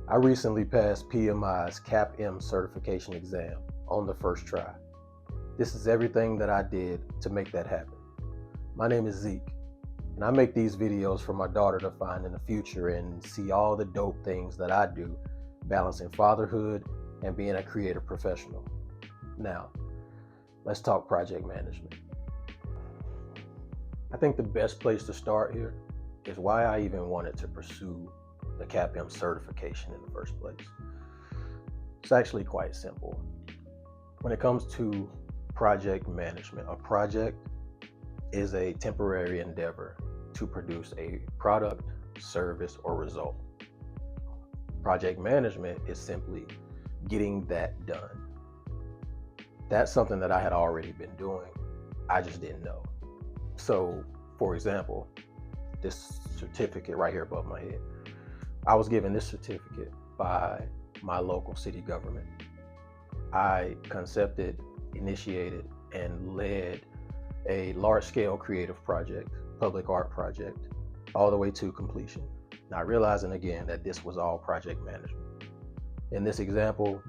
I recently passed PMI's CAPM certification exam on the first try. This is everything that I did to make that happen. My name is Zeke, and I make these videos for my daughter to find in the future and see all the dope things that I do, balancing fatherhood and being a creative professional. Now, let's talk project management. I think the best place to start here is why I even wanted to pursue the CAPM certification in the first place. It's actually quite simple. When it comes to project management, a project is a temporary endeavor to produce a product, service, or result. Project management is simply getting that done. That's something that I had already been doing. I just didn't know. So, for example, this certificate right here above my head, I was given this certificate by my local city government. I concepted, initiated, and led a large-scale creative project, public art project, all the way to completion. Not realizing again that this was all project management. In this example,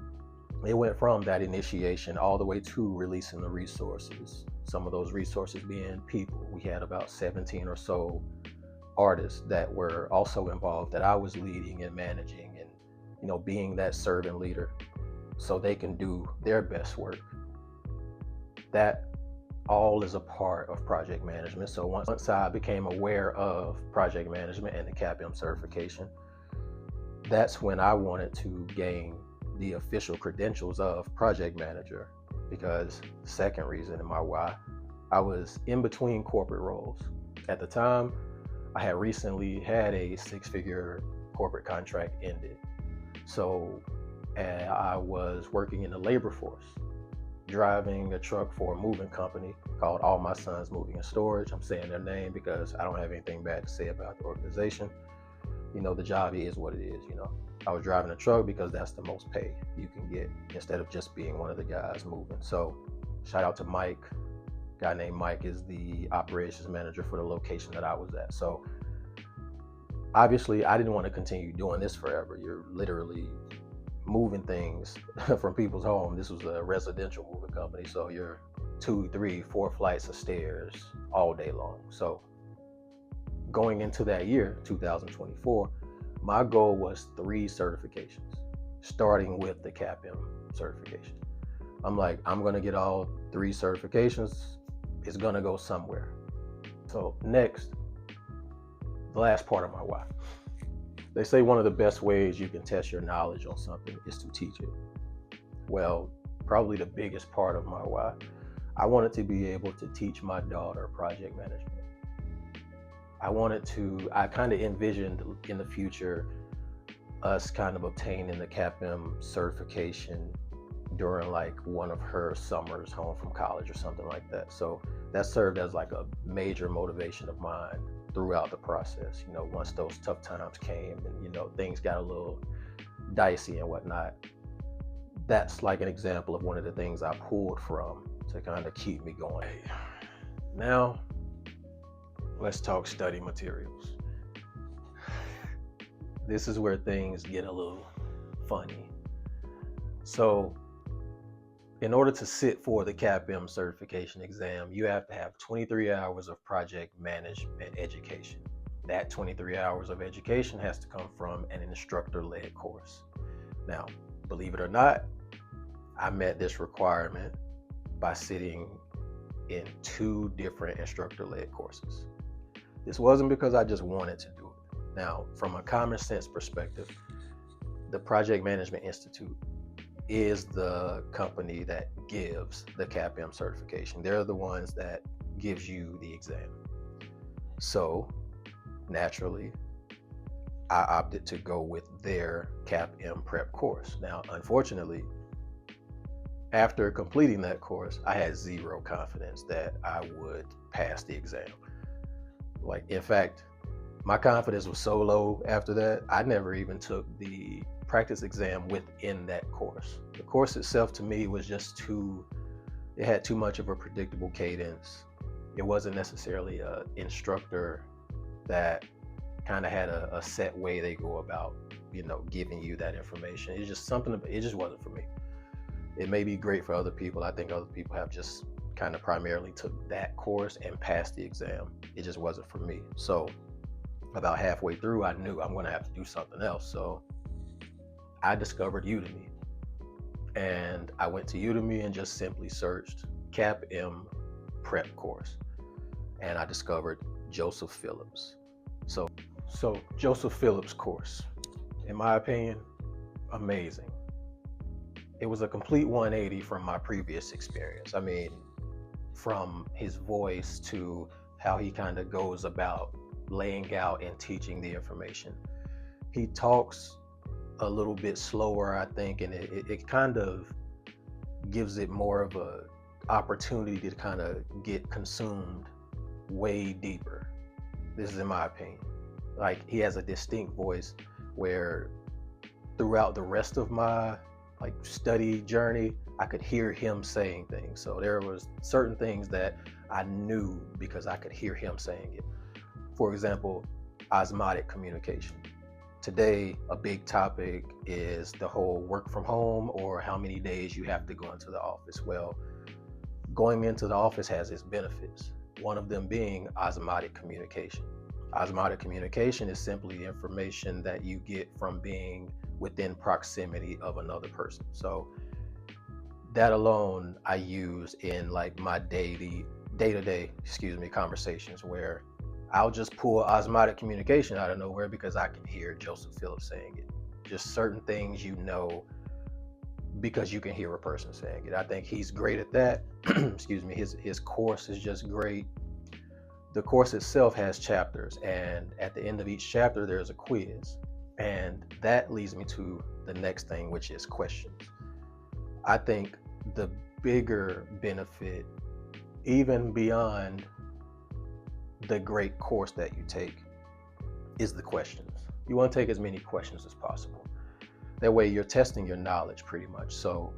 it went from that initiation all the way to releasing the resources. Some of those resources being people. We had about 17 or so artists that were also involved that I was leading and managing and, being that servant leader so they can do their best work. That all is a part of project management. So once I became aware of project management and the CAPM certification, that's when I wanted to gain the official credentials of project manager, because the second reason in my why, I was in between corporate roles. At the time, I had recently had a six-figure corporate contract ended. So I was working in the labor force, driving a truck for a moving company called All My Sons Moving and Storage. I'm saying their name because I don't have anything bad to say about the organization. The job is what it is. I was driving a truck because that's the most pay you can get instead of just being one of the guys moving. So shout out to Mike. A guy named Mike is the operations manager for the location that I was at. So obviously I didn't want to continue doing this forever. You're literally moving things from people's home. This was a residential moving company. So you're 2, 3, 4 flights of stairs all day long. So going into that year, 2024, my goal was 3 certifications, starting with the CAPM certification. I'm like, I'm gonna get all 3 certifications. It's gonna go somewhere. So next, the last part of my why. They say one of the best ways you can test your knowledge on something is to teach it. Well, probably the biggest part of my why, I wanted to be able to teach my daughter project management. I kind of envisioned in the future us kind of obtaining the CAPM certification during like one of her summers home from college or something like that. So that served as like a major motivation of mine throughout the process. Once those tough times came and, things got a little dicey and whatnot, that's like an example of one of the things I pulled from to kind of keep me going. Now, let's talk study materials. This is where things get a little funny. So, in order to sit for the CAPM certification exam, you have to have 23 hours of project management education. That 23 hours of education has to come from an instructor-led course. Now, believe it or not, I met this requirement by sitting in 2 different instructor-led courses. This wasn't because I just wanted to do it. Now, from a common sense perspective, the Project Management Institute is the company that gives the CAPM certification. They're the ones that gives you the exam. So naturally, I opted to go with their CAPM prep course. Now, unfortunately, after completing that course, I had zero confidence that I would pass the exam. In fact, my confidence was so low after that, I never even took the practice exam within that course. The course itself to me was just it had too much of a predictable cadence. It wasn't necessarily an instructor that kind of had a set way they go about giving you that information. It's just something, it just wasn't for me. It may be great for other people. I think other people have just kind of primarily took that course and passed the exam. It just wasn't for me. So about halfway through, I knew I'm going to have to do something else. So I discovered Udemy, and I went to Udemy and just simply searched CAPM prep course, and I discovered Joseph Phillips. So Joseph Phillips course, in my opinion, amazing. It was a complete 180 from my previous experience. I mean, from his voice to how he kind of goes about laying out and teaching the information. He talks a little bit slower, I think, and it kind of gives it more of a opportunity to kind of get consumed way deeper. This is in my opinion. Like, he has a distinct voice where throughout the rest of my study journey, I could hear him saying things. So there was certain things that I knew because I could hear him saying it. For example, osmotic communication. Today, a big topic is the whole work from home, or how many days you have to go into the office. Well, going into the office has its benefits. One of them being osmotic communication. Osmotic communication is simply information that you get from being within proximity of another person. So that alone I use in my day-to-day conversations, where I'll just pull osmotic communication out of nowhere because I can hear Joseph Phillips saying it. Just certain things because you can hear a person saying it. I think he's great at that. His course is just great. The course itself has chapters, and at the end of each chapter there's a quiz. And that leads me to the next thing, which is questions. I think the bigger benefit, even beyond the great course that you take, is the questions. You want to take as many questions as possible. That way you're testing your knowledge pretty much. So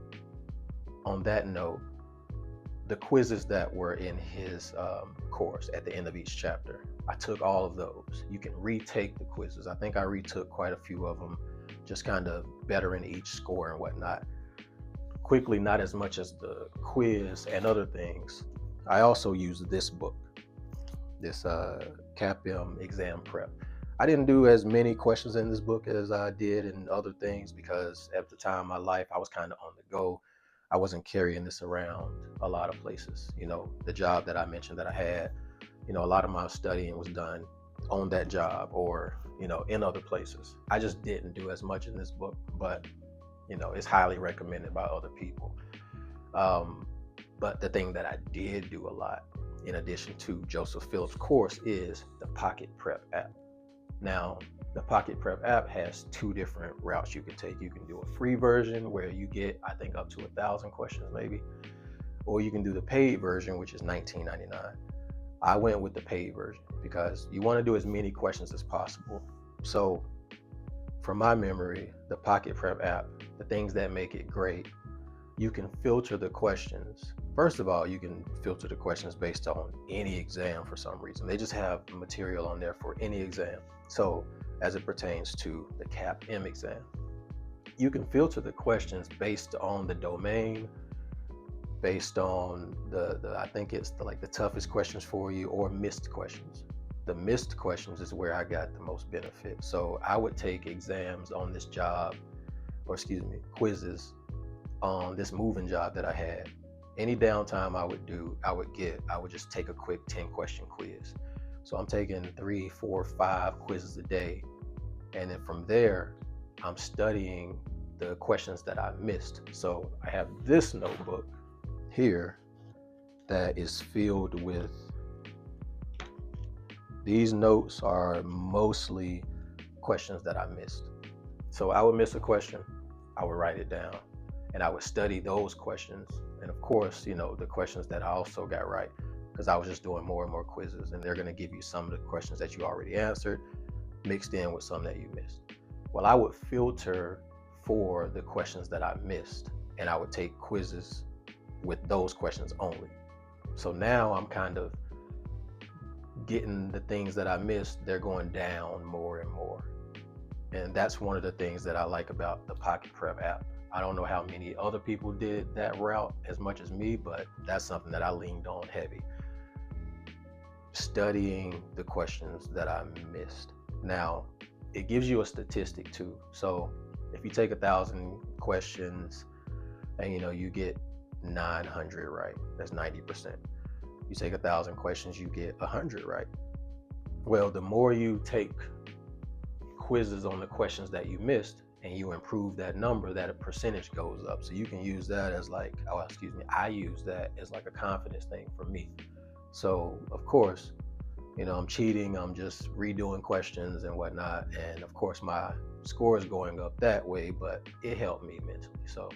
on that note, the quizzes that were in his course at the end of each chapter, I took all of those. You can retake the quizzes. I think I retook quite a few of them, just kind of bettering each score and whatnot. Quickly, not as much as the quiz and other things. I also used this book, this CAPM exam prep. I didn't do as many questions in this book as I did in other things, because at the time of my life, I was kind of on the go. I wasn't carrying this around a lot of places. The job that I mentioned that I had, a lot of my studying was done on that job or, in other places. I just didn't do as much in this book, but, it's highly recommended by other people. But the thing that I did do a lot, in addition to Joseph Phillips' course, is the Pocket Prep app. Now, the Pocket Prep app has two different routes you can take. You can do a free version where you get, I think, up to 1,000 questions maybe, or you can do the paid version, which is $19.99. I went with the paid version because you want to do as many questions as possible. So from my memory, the Pocket Prep app, the things that make it great, you can filter the questions. First of all, you can filter the questions based on any exam for some reason. They just have material on there for any exam. So as it pertains to the CAPM exam, you can filter the questions based on the domain, based on I think it's the toughest questions for you, or missed questions. The missed questions is where I got the most benefit. So I would take exams on this job, quizzes on this moving job that I had. Any downtime I would just take a quick 10-question quiz. So I'm taking 3, 4, 5 quizzes a day. And then from there, I'm studying the questions that I missed. So I have this notebook here that is filled with, these notes are mostly questions that I missed. So I would miss a question, I would write it down, and I would study those questions. And of course, the questions that I also got right, because I was just doing more and more quizzes, and they're going to give you some of the questions that you already answered mixed in with some that you missed. Well, I would filter for the questions that I missed, and I would take quizzes with those questions only. So now I'm kind of getting the things that I missed, they're going down more and more. And that's one of the things that I like about the Pocket Prep app. I don't know how many other people did that route as much as me, but that's something that I leaned on heavy. Studying the questions that I missed. Now, it gives you a statistic too. So if you take 1,000 questions and you get 900 right, that's 90%. You take 1,000 questions, you get 100 right. Well, the more you take quizzes on the questions that you missed and you improve that number, that a percentage goes up. So you can use that as like, I use that as like a confidence thing for me. So of course, I'm cheating, I'm just redoing questions and whatnot. And of course my score is going up that way, but it helped me mentally. So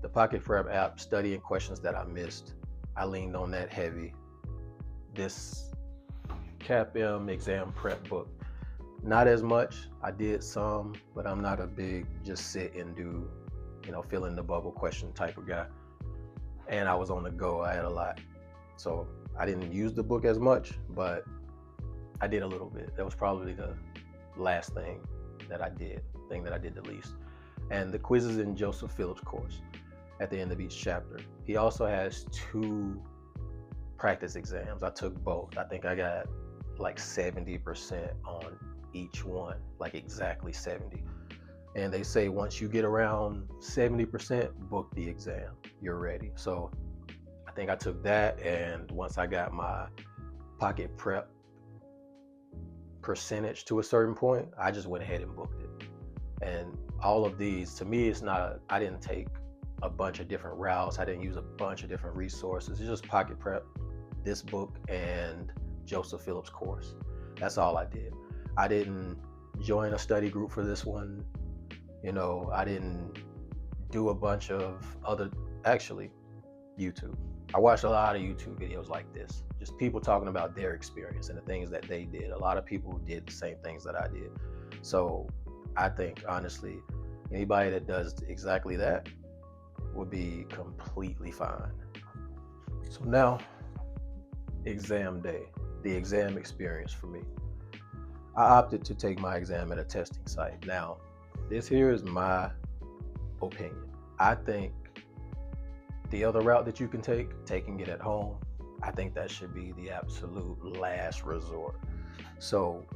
the Pocket Prep app, studying questions that I missed, I leaned on that heavy. This CAPM exam prep book, not as much. I did some, but I'm not a big just sit and do, fill in the bubble question type of guy. And I was on the go, I had a lot. So I didn't use the book as much, but I did a little bit. That was probably the last thing that I did the least. And the quizzes in Joseph Phillips' course at the end of each chapter. He also has 2 practice exams. I took both. I think I got like 70% on each one, like exactly 70. And they say once you get around 70%, book the exam, you're ready. So I think I took that, and once I got my Pocket Prep percentage to a certain point, I just went ahead and booked it. And all of these, to me, I didn't take a bunch of different routes. I didn't use a bunch of different resources. It's just Pocket Prep, this book, and Joseph Phillips' course. That's all I did. I didn't join a study group for this one. I didn't do a bunch of YouTube. I watched a lot of YouTube videos like this, just people talking about their experience and the things that they did. A lot of people did the same things that I did. So I think, honestly, anybody that does exactly that would be completely fine. So now, exam day, the exam experience for me. I opted to take my exam at a testing site. Now, this here is my opinion. I think the other route that you can take, taking it at home, I think that should be the absolute last resort. So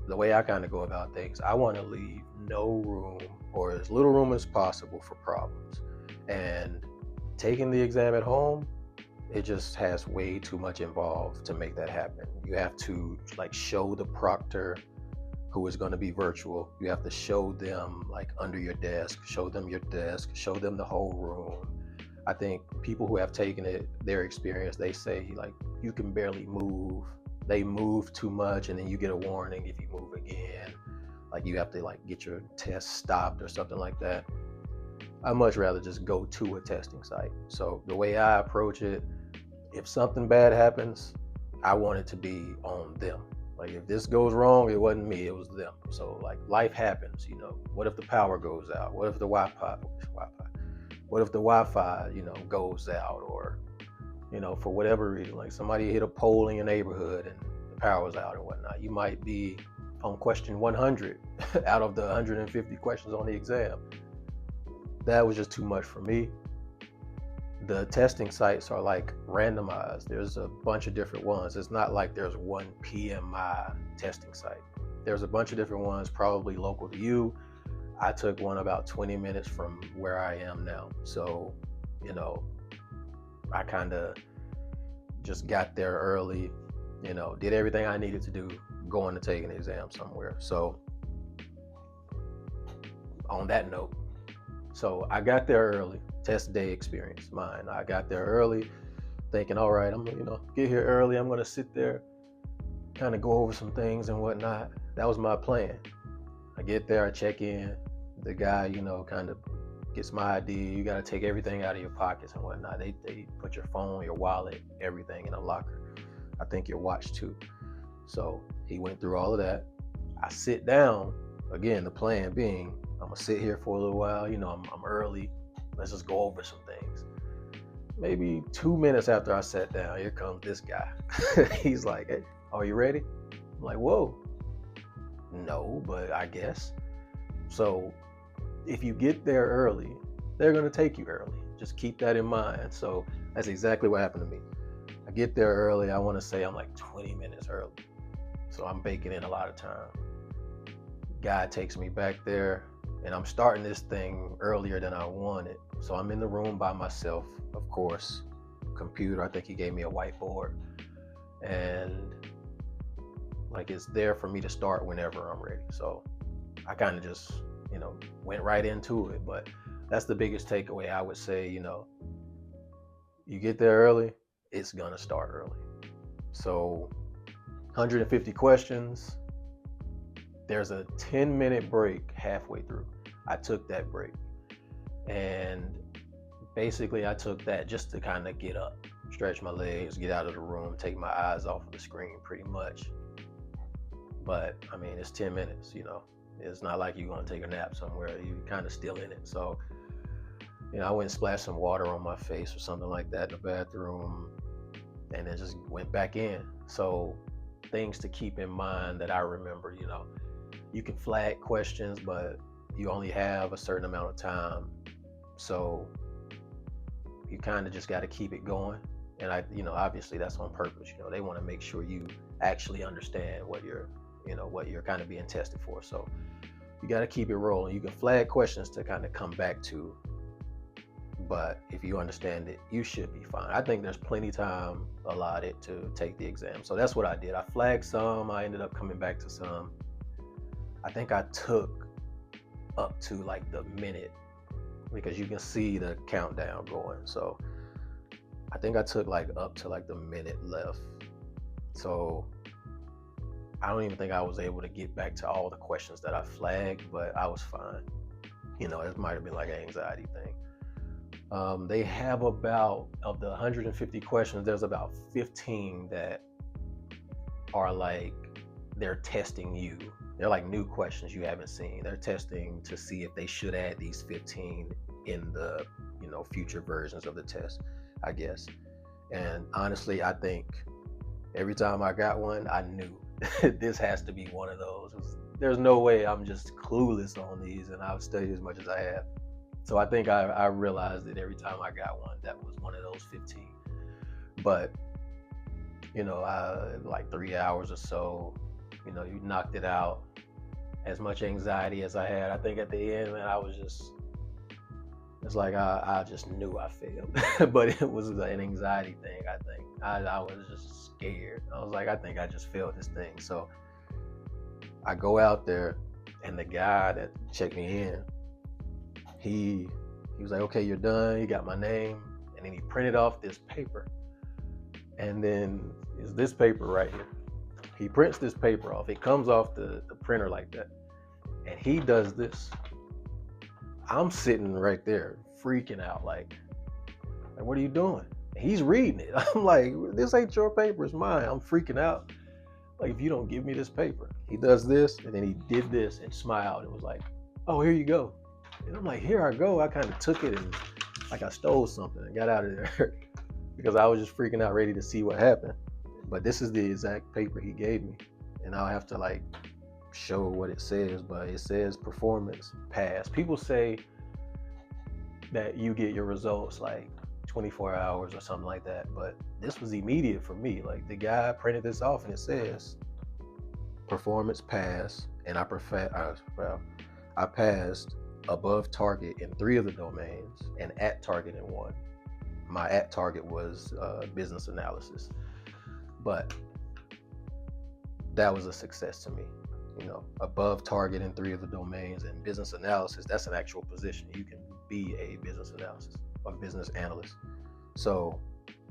the way I kind of go about things, I want to leave no room or as little room as possible for problems. And taking the exam at home, it just has way too much involved to make that happen. You have to show the proctor, who is going to be virtual. You have to show them under your desk, show them your desk, show them the whole room. I think people who have taken it, their experience, they say you can barely move. They move too much, and then you get a warning if you move again. You have to get your test stopped or something like that. I'd much rather just go to a testing site. So the way I approach it, if something bad happens, I want it to be on them. If this goes wrong, it wasn't me, it was them. So life happens, What if the power goes out? What if the Wi-Fi, goes out, or, for whatever reason, somebody hit a pole in your neighborhood and the power was out and whatnot. You might be on question 100 out of the 150 questions on the exam. That was just too much for me. The testing sites are randomized. There's a bunch of different ones. It's not like there's one PMI testing site. There's a bunch of different ones, probably local to you. I took one about 20 minutes from where I am now. So, I kind of just got there early, did everything I needed to do going to take an exam somewhere. So on that note, so I got there early. Test day experience, mine. I got there early thinking, all right, I'm gonna, get here early. I'm gonna sit there, kind of go over some things and whatnot. That was my plan. I get there, I check in. The guy, kind of gets my ID. You got to take everything out of your pockets and whatnot. They put your phone, your wallet, everything in a locker. I think your watch too. So he went through all of that. I sit down. Again, the plan being, I'm gonna sit here for a little while. I'm early. Let's just go over some things. Maybe 2 minutes after I sat down, here comes this guy. He's like, hey, are you ready? I'm like, whoa. No, but I guess. So if you get there early, they're going to take you early. Just keep that in mind. So that's exactly what happened to me. I get there early. I want to say I'm like 20 minutes early. So I'm baking in a lot of time. Guy takes me back there, and I'm starting this thing earlier than I wanted. So I'm in the room by myself, of course. Computer, I think he gave me a whiteboard. And like it's there for me to start whenever I'm ready. So I kind of just, went right into it. But that's the biggest takeaway, I would say. You get there early, it's gonna start early. So 150 questions, there's a 10-minute break halfway through. I took that break, and basically I took that just to kind of get up, stretch my legs, get out of the room, take my eyes off of the screen pretty much. But I mean, it's 10 minutes, it's not like you're going to take a nap somewhere. You're kind of still in it. So I went and splashed some water on my face or something like that in the bathroom, and then just went back in. So things to keep in mind that I remember, you can flag questions, but you only have a certain amount of time. So you kind of just got to keep it going. And obviously that's on purpose. They want to make sure you actually understand what you're kind of being tested for. So you got to keep it rolling. You can flag questions to kind of come back to, but if you understand it, you should be fine. I think there's plenty time allotted to take the exam. So that's what I did. I flagged some. I ended up coming back to some. I think I took up to like the minute, because you can see the countdown going. So I think I took like up to like the minute left. So I don't even think I was able to get back to all the questions that I flagged, but I was fine. It might have been like an anxiety thing. They have about, of the 150 questions, there's about 15 that are like, they're testing you. They're like new questions you haven't seen. They're testing to see if they should add these 15 in the, future versions of the test, I guess. And honestly, I think every time I got one, I knew this has to be one of those. There's no way I'm just clueless on these, and I've studied as much as I have. So I think I realized that every time I got one, that was one of those 15. But, like 3 hours or so, you knocked it out. As much anxiety as I had, I think at the end, man, I was just, it's like I just knew I failed. But it was an anxiety thing, I think. I was just scared. I was like, I think I just failed this thing. So I go out there, and the guy that checked me in, he was like, okay, you're done. He got my name. And then he printed off this paper. And then it's this paper right here. He prints this paper off. It comes off the printer like that. And he does this. I'm sitting right there freaking out like, what are you doing? And he's reading it. I'm like, this ain't your paper, it's mine. I'm freaking out. Like, if you don't give me this paper. He does this, and then he did this and smiled and was like, oh, here you go. And I'm like, here I go. I kind of took it and like I stole something and got out of there because I was just freaking out, ready to see what happened. But this is the exact paper he gave me. And I'll have to like show what it says, but it says performance pass. People say that you get your results like 24 hours or something like that, but this was immediate for me. Like, the guy printed this off and it says performance pass, and I passed above target in 3 of the domains and at target in 1. My at target was business analysis, but that was a success to me. Above target in 3 of the domains, and business analysis, that's an actual position. You can be a business analyst. So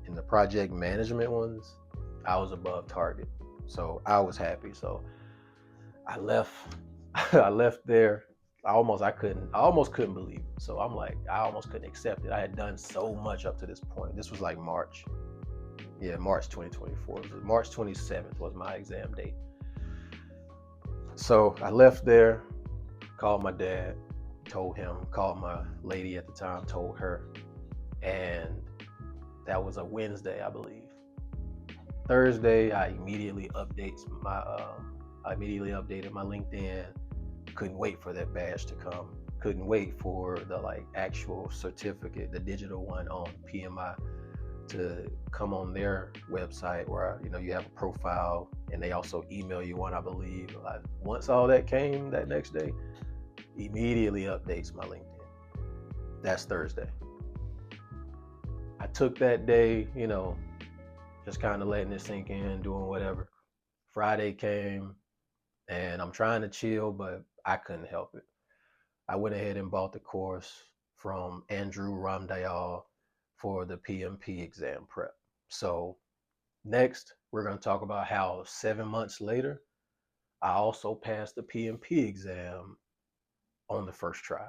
in the project management ones, I was above target. So I was happy. So I left there. I almost couldn't believe it. So I'm like, I almost couldn't accept it. I had done so much up to this point. This was like March 2024. March 27th was my exam date. So I left there, called my dad, told him, called my lady at the time, told her, and that was a Wednesday, I believe. Thursday, I immediately updated my LinkedIn, couldn't wait for that badge to come. Couldn't wait for the like actual certificate, the digital one on PMI, to come on their website where you have a profile, and they also email you one, I believe. Like, once all that came that next day, immediately updates my LinkedIn. That's Thursday. I took that day, just kind of letting it sink in, doing whatever. Friday came, and I'm trying to chill, but I couldn't help it. I went ahead and bought the course from Andrew Ramdayal for the PMP exam prep. So next, we're going to talk about how 7 months later, I also passed the PMP exam on the first try.